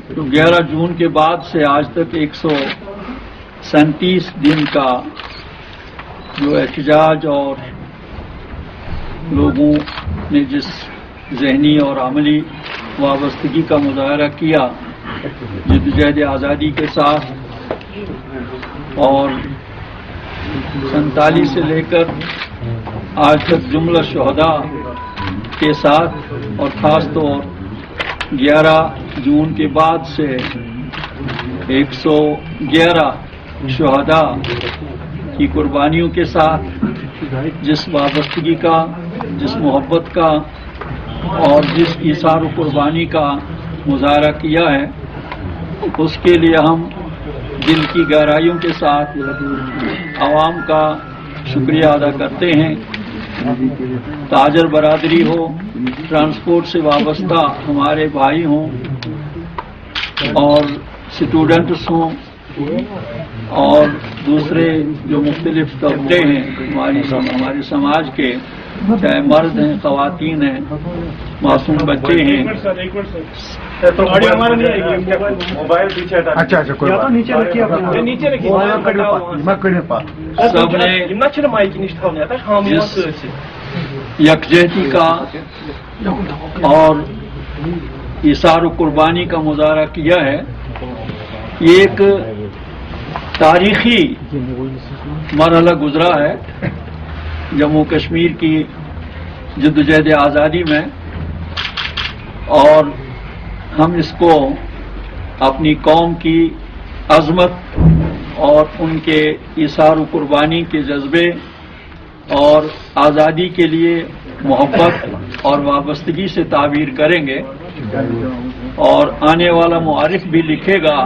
تو 11 جون کے بعد سے آج تک 137 دن کا جو احتجاج اور لوگوں نے جس ذہنی اور عملی وابستگی کا مظاہرہ کیا جدوجہد آزادی کے ساتھ، اور 47 سے لے کر آج تک جملہ شہداء کے ساتھ، اور خاص طور 11 جون کے بعد سے 111 شہداء کی قربانیوں کے ساتھ جس وابستگی کا، جس محبت کا اور جس ایثار و قربانی کا مظاہرہ کیا ہے، اس کے لیے ہم دل کی گہرائیوں کے ساتھ عوام کا شکریہ ادا کرتے ہیں۔ تاجر برادری ہو، ٹرانسپورٹ سے وابستہ ہمارے بھائی ہوں، اور اسٹوڈنٹس ہوں، اور دوسرے جو مختلف طبقے ہیں ہمارے سماج کے، چاہے مرد ہیں، خواتین ہیں، معصوم بچے ہیں، سب نے یکجہتی کا اور ایثار و قربانی کا مظاہرہ کیا ہے۔ یہ ایک تاریخی مرحلہ گزرا ہے جموں کشمیر کی جدوجہد آزادی میں، اور ہم اس کو اپنی قوم کی عظمت اور ان کے ایثار و قربانی کے جذبے اور آزادی کے لیے محبت اور وابستگی سے تعبیر کریں گے، اور آنے والا مورخ بھی لکھے گا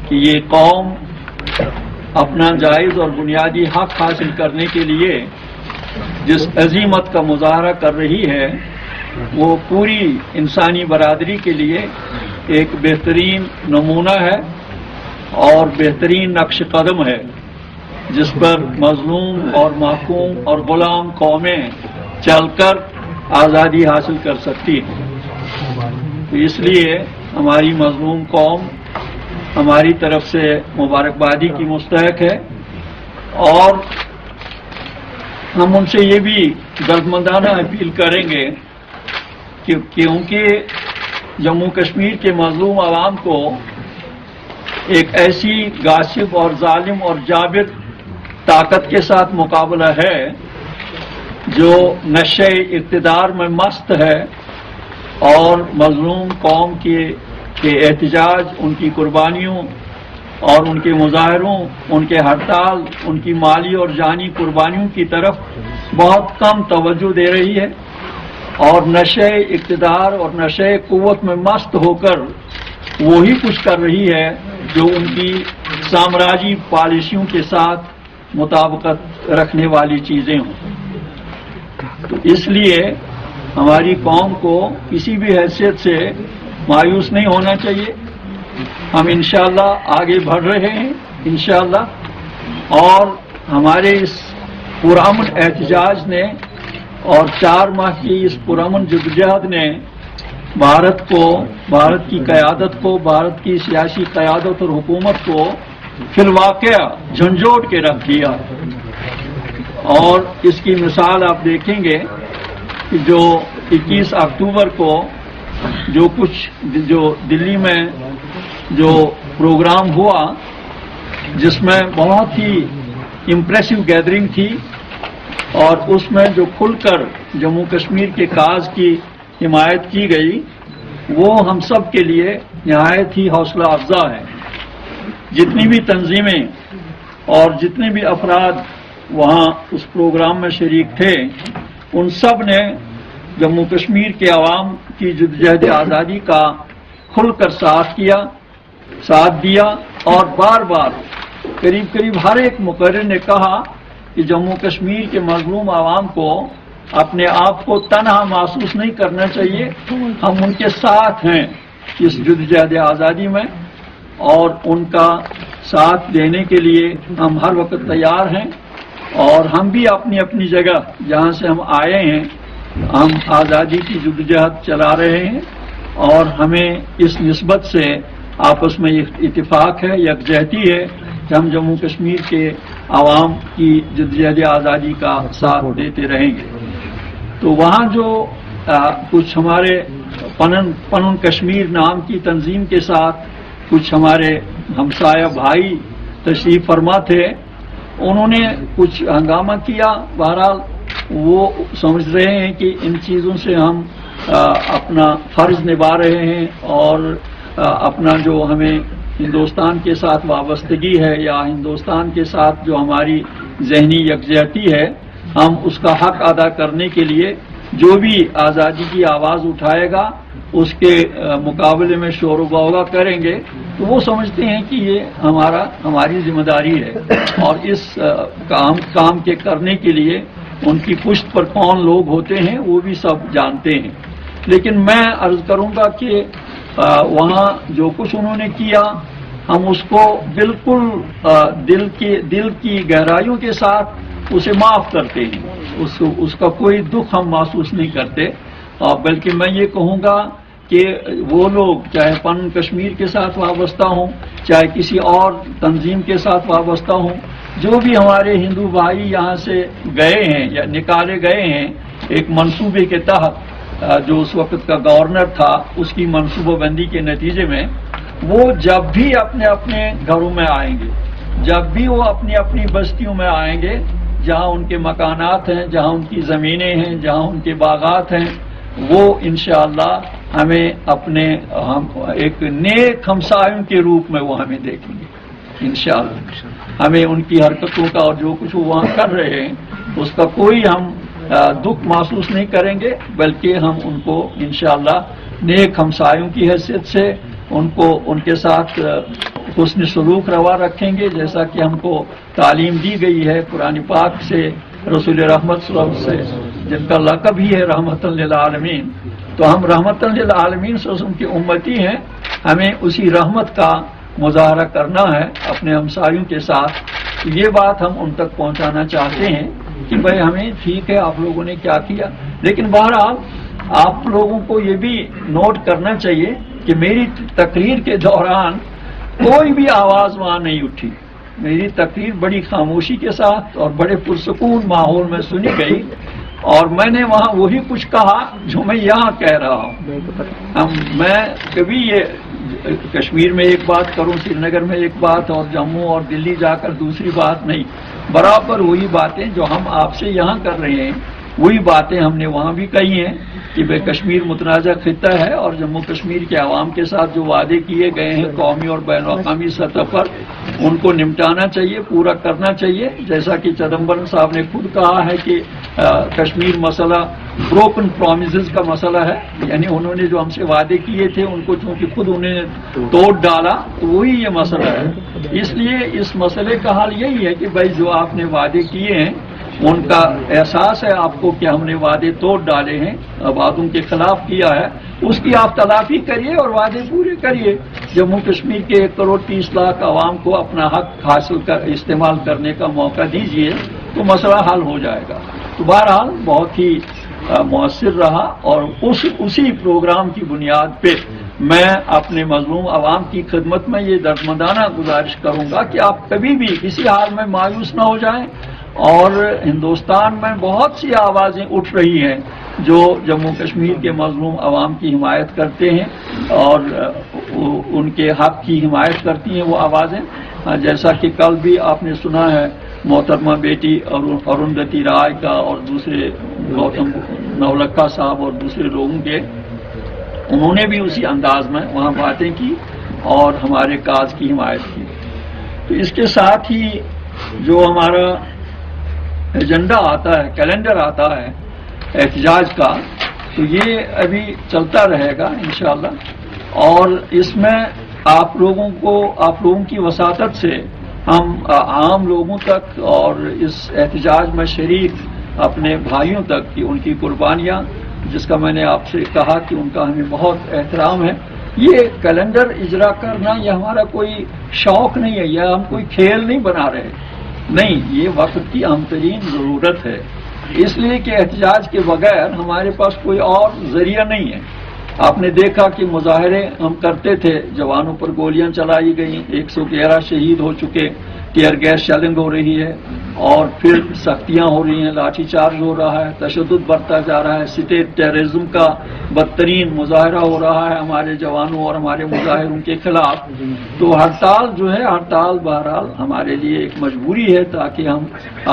کہ یہ قوم اپنا جائز اور بنیادی حق حاصل کرنے کے لیے جس عزیمت کا مظاہرہ کر رہی ہے، وہ پوری انسانی برادری کے لیے ایک بہترین نمونہ ہے اور بہترین نقش قدم ہے، جس پر مظلوم اور محکوم اور غلام قومیں چل کر آزادی حاصل کر سکتی ہیں۔ تو اس لیے ہماری مظلوم قوم ہماری طرف سے مبارکبادی کی مستحق ہے، اور ہم ان سے یہ بھی دردمندانہ اپیل کریں گے کہ کیونکہ جموں کشمیر کے مظلوم عوام کو ایک ایسی غاصب اور ظالم اور جابر طاقت کے ساتھ مقابلہ ہے جو نشے اقتدار میں مست ہے، اور مظلوم قوم کے احتجاج، ان کی قربانیوں اور ان کے مظاہروں، ان کے ہڑتال، ان کی مالی اور جانی قربانیوں کی طرف بہت کم توجہ دے رہی ہے، اور نشے اقتدار اور نشے قوت میں مست ہو کر وہی کچھ کر رہی ہے جو ان کی سامراجی پالیسیوں کے ساتھ مطابقت رکھنے والی چیزیں ہوں۔ تو اس لیے ہماری قوم کو کسی بھی حیثیت سے مایوس نہیں ہونا چاہیے۔ ہم انشاءاللہ آگے بڑھ رہے ہیں انشاءاللہ، اور ہمارے اس پرامن احتجاج نے اور 4 ماہ کی اس پرامن جدوجہد نے بھارت کو، بھارت کی قیادت کو، بھارت کی سیاسی قیادت اور حکومت کو فی الواقع جھنجھوڑ کے رکھ دیا، اور اس کی مثال آپ دیکھیں گے کہ جو 21 اکتوبر کو جو دلی میں جو پروگرام ہوا، جس میں بہت ہی امپریسو گیدرنگ تھی، اور اس میں جو کھل کر جموں کشمیر کے کاز کی حمایت کی گئی، وہ ہم سب کے لیے نہایت ہی حوصلہ افزا ہے۔ جتنی بھی تنظیمیں اور جتنے بھی افراد وہاں اس پروگرام میں شریک تھے، ان سب نے جموں کشمیر کے عوام کی جدوجہد آزادی کا کھل کر ساتھ دیا، اور بار بار قریب ہر ایک مقرر نے کہا کہ جموں کشمیر کے مظلوم عوام کو اپنے آپ کو تنہا محسوس نہیں کرنا چاہیے، ہم ان کے ساتھ ہیں اس جدوجہد آزادی میں، اور ان کا ساتھ دینے کے لیے ہم ہر وقت تیار ہیں، اور ہم بھی اپنی اپنی جگہ جہاں سے ہم آئے ہیں، ہم آزادی کی جدوجہد چلا رہے ہیں، اور ہمیں اس نسبت سے آپس میں اتفاق ہے، یکجہتی ہے کہ ہم جموں کشمیر کے عوام کی جدوجہد آزادی کا ساتھ دیتے رہیں گے۔ تو وہاں جو کچھ ہمارے پنن کشمیر نام کی تنظیم کے ساتھ کچھ ہمارے ہمسایہ بھائی تشریف فرما تھے، انہوں نے کچھ ہنگامہ کیا۔ بہرحال وہ سمجھ رہے ہیں کہ ان چیزوں سے ہم اپنا فرض نبھا رہے ہیں، اور اپنا جو ہمیں ہندوستان کے ساتھ وابستگی ہے یا ہندوستان کے ساتھ جو ہماری ذہنی یکجہتی ہے، ہم اس کا حق ادا کرنے کے لیے جو بھی آزادی کی آواز اٹھائے گا اس کے مقابلے میں شور و غوغا کریں گے۔ تو وہ سمجھتے ہیں کہ یہ ہماری ذمہ داری ہے، اور اس کام کے کرنے کے لیے ان کی پشت پر کون لوگ ہوتے ہیں وہ بھی سب جانتے ہیں۔ لیکن میں عرض کروں گا کہ وہاں جو کچھ انہوں نے کیا، ہم اس کو بالکل دل کی گہرائیوں کے ساتھ اسے معاف کرتے ہیں، اس کا کوئی دکھ ہم محسوس نہیں کرتے، بلکہ میں یہ کہوں گا کہ وہ لوگ چاہے پن کشمیر کے ساتھ وابستہ ہوں، چاہے کسی اور تنظیم کے ساتھ وابستہ ہوں، جو بھی ہمارے ہندو بھائی یہاں سے گئے ہیں یا نکالے گئے ہیں ایک منصوبے کے تحت، جو اس وقت کا گورنر تھا اس کی منصوبہ بندی کے نتیجے میں، وہ جب بھی اپنے اپنے گھروں میں آئیں گے، جب بھی وہ اپنی اپنی بستیوں میں آئیں گے، جہاں ان کے مکانات ہیں، جہاں ان کی زمینیں ہیں، جہاں ان کے باغات ہیں، وہ انشاءاللہ ہمیں ہم ایک نیک ہمسایوں کے روپ میں وہ ہمیں دیکھیں گے انشاءاللہ۔ ہمیں ان کی حرکتوں کا اور جو کچھ وہ وہاں کر رہے ہیں اس کا کوئی ہم دکھ محسوس نہیں کریں گے، بلکہ ہم ان کو انشاءاللہ نیک ہمسایوں کی حیثیت سے ان کے ساتھ حسن سلوک روا رکھیں گے، جیسا کہ ہم کو تعلیم دی گئی ہے قرآن پاک سے، رسول رحمت صلی اللہ علیہ وسلم سے، جن کا لقب ہی ہے رحمت للعالمین۔ تو ہم رحمت للعالمین صلی اللہ علیہ وسلم کی امتی ہیں، ہمیں اسی رحمت کا مظاہرہ کرنا ہے اپنے ہمسایوں کے ساتھ۔ یہ بات ہم ان تک پہنچانا چاہتے ہیں کہ بھائی ہمیں ٹھیک ہے آپ لوگوں نے کیا کیا، لیکن بہرحال آپ لوگوں کو یہ بھی نوٹ کرنا چاہیے کہ میری تقریر کے دوران کوئی بھی آواز وہاں نہیں اٹھی۔ میری تقریر بڑی خاموشی کے ساتھ اور بڑے پرسکون ماحول میں سنی گئی، اور میں نے وہاں وہی کچھ کہا جو میں یہاں کہہ رہا ہوں۔ میں کبھی یہ کشمیر میں ایک بات کروں، سری نگر میں ایک بات، اور جموں اور دلی جا کر دوسری بات نہیں، برابر وہی باتیں جو ہم آپ سے یہاں کر رہے ہیں وہی باتیں ہم نے وہاں بھی کہی ہیں کہ بھائی کشمیر متنازع خطہ ہے، اور جموں کشمیر کے عوام کے ساتھ جو وعدے کیے گئے ہیں قومی اور بین الاقوامی سطح پر ان کو نمٹانا چاہیے، پورا کرنا چاہیے۔ جیسا کہ چدمبرم صاحب نے خود کہا ہے کہ کشمیر مسئلہ بروکن پرومسز کا مسئلہ ہے، یعنی انہوں نے جو ہم سے وعدے کیے تھے ان کو چونکہ خود انہوں نے توڑ ڈالا، تو وہی یہ مسئلہ ہے۔ اس لیے اس مسئلے کا حال یہی ہے کہ بھائی جو آپ نے وعدے کیے ہیں ان کا احساس ہے آپ کو کہ ہم نے وعدے توڑ ڈالے ہیں، وعدوں کے خلاف کیا ہے، اس کی آپ تلافی کریے اور وعدے پورے کریے۔ جموں کشمیر کے 1,30,00,000 عوام کو اپنا حق استعمال کرنے کا موقع دیجیے تو مسئلہ حل ہو جائے گا۔ تو بہرحال بہت ہی مؤثر رہا، اور اسی پروگرام کی بنیاد پہ میں اپنے مظلوم عوام کی خدمت میں یہ دردمندانہ گزارش کروں گا کہ آپ کبھی بھی کسی حال میں مایوس نہ ہو جائیں، اور ہندوستان میں بہت سی آوازیں اٹھ رہی ہیں جو جموں کشمیر کے مظلوم عوام کی حمایت کرتے ہیں اور ان کے حق کی حمایت کرتی ہیں وہ آوازیں، جیسا کہ کل بھی آپ نے سنا ہے محترمہ بیٹی اروندھتی رائے کا اور دوسرے گوتم نولکھا صاحب اور دوسرے لوگوں کے، انہوں نے بھی اسی انداز میں وہاں باتیں کی اور ہمارے کاز کی حمایت کی۔ تو اس کے ساتھ ہی جو ہمارا ایجنڈا آتا ہے، کیلنڈر آتا ہے احتجاج کا، تو یہ ابھی چلتا رہے گا انشاءاللہ، اور اس میں آپ لوگوں کی وساطت سے ہم عام لوگوں تک اور اس احتجاج میں شریک اپنے بھائیوں تک کی ان کی قربانیاں، جس کا میں نے آپ سے کہا کہ ان کا ہمیں بہت احترام ہے، یہ کیلنڈر اجرا کرنا یہ ہمارا کوئی شوق نہیں ہے، یہ ہم کوئی کھیل نہیں بنا رہے، نہیں، یہ وقت کی اہم ترین ضرورت ہے، اس لیے کہ احتجاج کے بغیر ہمارے پاس کوئی اور ذریعہ نہیں ہے۔ آپ نے دیکھا کہ مظاہرے ہم کرتے تھے، جوانوں پر گولیاں چلائی گئیں، 111 شہید ہو چکے، ٹیئر گیس شیلنگ ہو رہی ہے، اور پھر سختیاں ہو رہی ہیں، لاٹھی چارج ہو رہا ہے، تشدد بڑھتا جا رہا ہے، اسٹیٹ ٹیررزم کا بدترین مظاہرہ ہو رہا ہے ہمارے جوانوں اور ہمارے مظاہروں کے خلاف۔ تو ہڑتال جو ہے، ہڑتال بہرحال ہمارے لیے ایک مجبوری ہے تاکہ ہم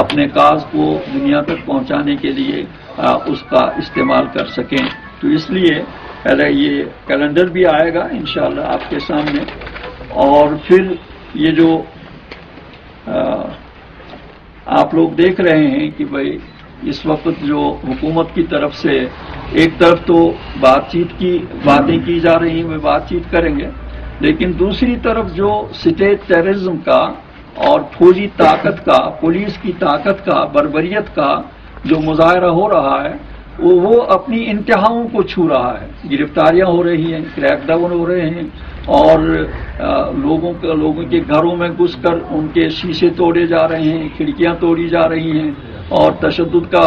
اپنے کاز کو دنیا تک پہنچانے کے لیے اس کا استعمال کر سکیں۔ تو اس لیے یہ کیلنڈر بھی آئے گا انشاءاللہ آپ کے سامنے، اور پھر یہ جو آپ لوگ دیکھ رہے ہیں کہ بھائی اس وقت جو حکومت کی طرف سے ایک طرف تو بات چیت کی باتیں کی جا رہی ہیں، وہ بات چیت کریں گے، لیکن دوسری طرف جو اسٹیٹ ٹیررزم کا اور فوجی طاقت کا، پولیس کی طاقت کا، بربریت کا جو مظاہرہ ہو رہا ہے وہ اپنی انتہاؤں کو چھو رہا ہے۔ گرفتاریاں ہو رہی ہیں، کریک ڈاؤن ہو رہے ہیں، اور لوگوں کے گھروں میں گھس کر ان کے شیشے توڑے جا رہے ہیں، کھڑکیاں توڑی جا رہی ہیں، اور تشدد کا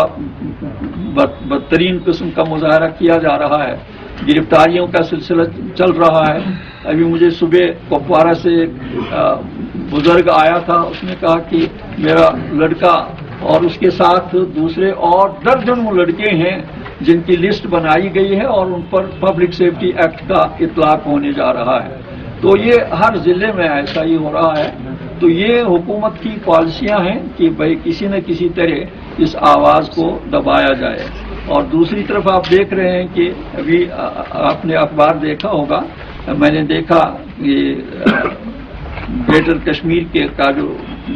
بدترین قسم کا مظاہرہ کیا جا رہا ہے۔ گرفتاریوں کا سلسلہ چل رہا ہے۔ ابھی مجھے صبح کپوارہ سے ایک بزرگ آیا تھا، اس نے کہا کہ میرا لڑکا اور اس کے ساتھ دوسرے اور درجنوں لڑکے ہیں جن کی لسٹ بنائی گئی ہے اور ان پر پبلک سیفٹی ایکٹ کا اطلاق ہونے جا رہا ہے۔ تو یہ ہر ضلع میں ایسا ہی ہو رہا ہے۔ تو یہ حکومت کی پالیسیاں ہیں کہ بھائی کسی نہ کسی طرح اس آواز کو دبایا جائے۔ اور دوسری طرف آپ دیکھ رہے ہیں کہ ابھی آپ نے اخبار دیکھا ہوگا، میں نے دیکھا یہ گریٹر کشمیر کا جو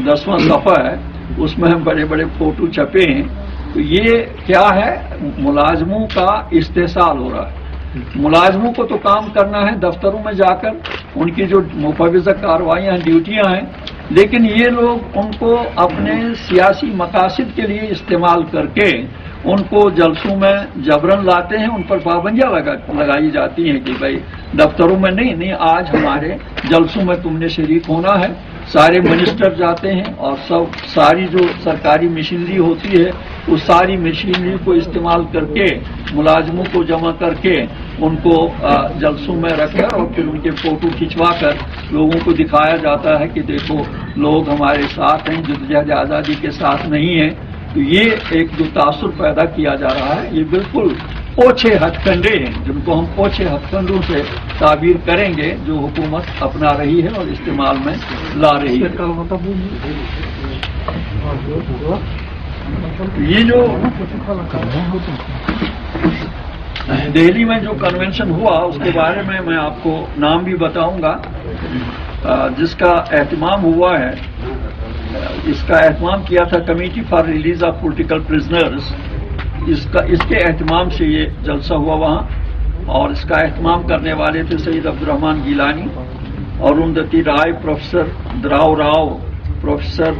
10واں صفحہ ہے اس میں بڑے بڑے فوٹو چھپے ہیں۔ تو یہ کیا ہے؟ ملازموں کا استحصال ہو رہا ہے۔ ملازموں کو تو کام کرنا ہے دفتروں میں جا کر، ان کی جو مفوضہ کارروائیاں ڈیوٹیاں ہیں، لیکن یہ لوگ ان کو اپنے سیاسی مقاصد کے لیے استعمال کر کے ان کو جلسوں میں جبرن لاتے ہیں، ان پر پابندیاں لگائی جاتی ہیں کہ بھائی دفتروں میں نہیں، آج ہمارے جلسوں میں تم نے شریک ہونا ہے۔ سارے منسٹر جاتے ہیں اور ساری جو سرکاری مشینری ہوتی ہے اس ساری مشینری کو استعمال کر کے ملازموں کو جمع کر کے ان کو جلسوں میں رکھ کر اور پھر ان کے فوٹو کھنچوا کر لوگوں کو دکھایا جاتا ہے کہ دیکھو لوگ ہمارے ساتھ ہیں، جدوجہد آزادی کے ساتھ نہیں ہیں۔ تو یہ ایک جو تاثر پیدا کیا جا رہا ہے یہ بالکل اوچھے ہتھ کنڈے ہیں، جن کو ہم اوچھے ہتھ کنڈوں سے تعبیر کریں گے جو حکومت اپنا رہی ہے اور استعمال میں لا رہی ہے۔ یہ جو دہلی میں جو کنونشن ہوا اس کے بارے میں آپ کو نام بھی بتاؤں گا، جس کا اہتمام ہوا ہے۔ اس کا اہتمام کیا تھا committee for release of political prisoners, اس کے اہتمام سے یہ جلسہ ہوا وہاں، اور اس کا اہتمام کرنے والے تھے سید عبد الرحمن گیلانی، اروندھتی رائے، پروفیسر دراؤ راؤ، پروفیسر